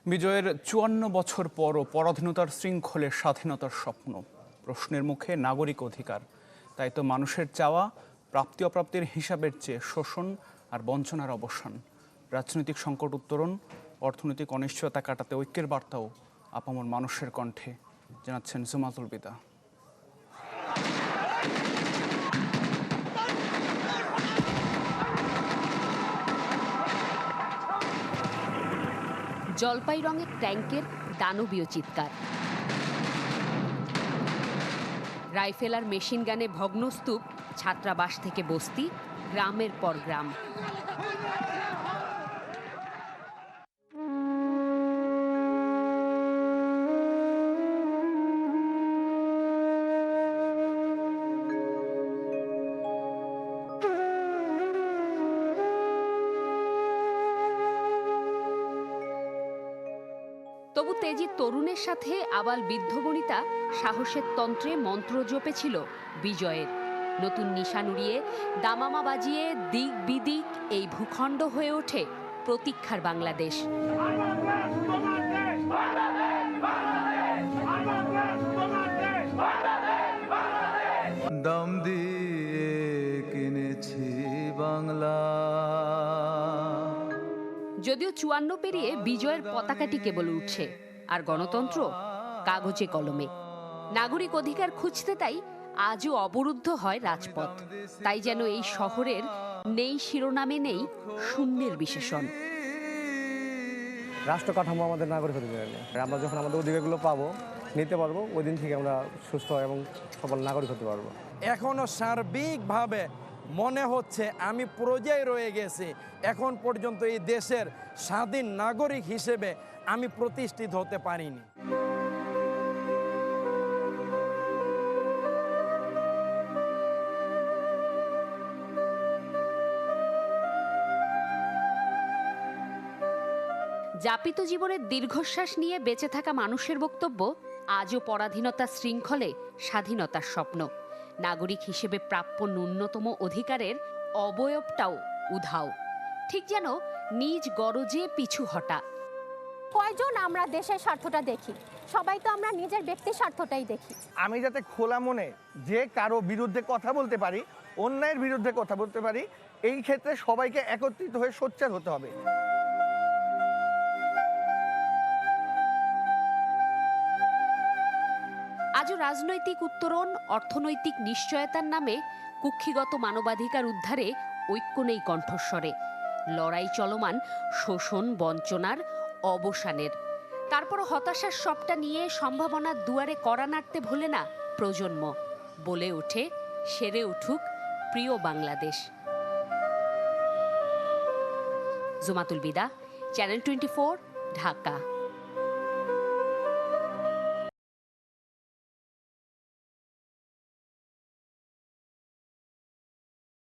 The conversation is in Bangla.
বিজয়ের ৫৪ বছর পরও পরাধীনতার শৃঙ্খলে স্বাধীনতার স্বপ্ন, প্রশ্নের মুখে নাগরিক অধিকার। তাই তো মানুষের চাওয়া প্রাপ্তি অপ্রাপ্তির হিসাবের চেয়ে শোষণ আর বঞ্চনার অবসান, রাজনৈতিক সংকট উত্তরণ, অর্থনৈতিক অনিশ্চয়তা কাটাতে ঐক্যের বার্তাও আপামর মানুষের কণ্ঠে, জানাচ্ছেন জুমাতুল বিদা। জলপাই রঙের ট্যাঙ্কের দানবীয় চিৎকার, রাইফেল আর মেশিন গানে ভগ্নস্তূপ, ছাত্রাবাস থেকে বস্তি, গ্রামের পর গ্রাম। তবু তেজি তরুণের সাথে আবাল বৃদ্ধ বনিতা সাহসের তন্ত্রে মন্ত্র জপেছিল বিজয়ের। নতুন নিশান উড়িয়ে দামামা বাজিয়ে দিক বিদিক এই ভূখণ্ড হয়ে ওঠে প্রতীক্ষার বাংলাদেশ। দম দিয়ে কিনেছি বাংলা। যদিও ৫৪ পেরিয়ে বিজয়ের পতাকাটি কেবল উঠছে, আর গণতন্ত্র কাগজে কলমে। নাগরিক অধিকার খুঁজতে তাই আজও অবরুদ্ধ হয় রাজপথ। তাই যেন এই শহরের নেই শিরোনামে নেই শূন্যের বিশেষণ। রাষ্ট্র কাঠামো আমাদের নাগরিক অধিকার নেই। আমরা যখন আমাদের অধিকারগুলো পাবো, নিতে পারবো, ওই দিন থেকে আমরা সুস্থ এবং সবল নাগরিক হতে পারবো। এখনো সার্বিকভাবে মনে হচ্ছে আমি পর্যায়ে রয়ে গেছি। এখন পর্যন্ত এই দেশের স্বাধীন নাগরিক হিসেবে আমি প্রতিষ্ঠিত হতে পারিনি। যাপিত জীবনের দীর্ঘশ্বাস নিয়ে বেঁচে থাকা মানুষের বক্তব্য, আজও পরাধীনতার শৃঙ্খলে স্বাধীনতার স্বপ্ন। নাগরিক হিসেবে প্রাপ্য ন্যূনতম অধিকারের অবয়বটাও উধাও, ঠিক যেন নিজ গরজে পিছু হটা। কয়জন আমরা দেশের স্বার্থটা দেখি? সবাই তো আমরা নিজের ব্যক্তি স্বার্থটাই দেখি। আমি যাতে খোলা মনে যে কারো বিরুদ্ধে কথা বলতে পারি, অন্যায়ের বিরুদ্ধে কথা বলতে পারি, এই ক্ষেত্রে সবাইকে একত্রিত হয়ে সোচ্চার হতে হবে। আজও রাজনৈতিক উত্তরণ, অর্থনৈতিক নিশ্চয়তার নামে কুক্ষিগত মানবাধিকার উদ্ধারে ঐক্য নেই কণ্ঠস্বরে। লড়াই চলমান শোষণ বঞ্চনার অবসানের। তারপর হতাশার সবটা নিয়ে সম্ভাবনার দুয়ারে কড়া নাড়তে ভোলে না প্রজন্ম। বলে ওঠে, সেরে উঠুক প্রিয় বাংলাদেশ। জুমাতুল বিদা, চ্যানেল 24, ঢাকা।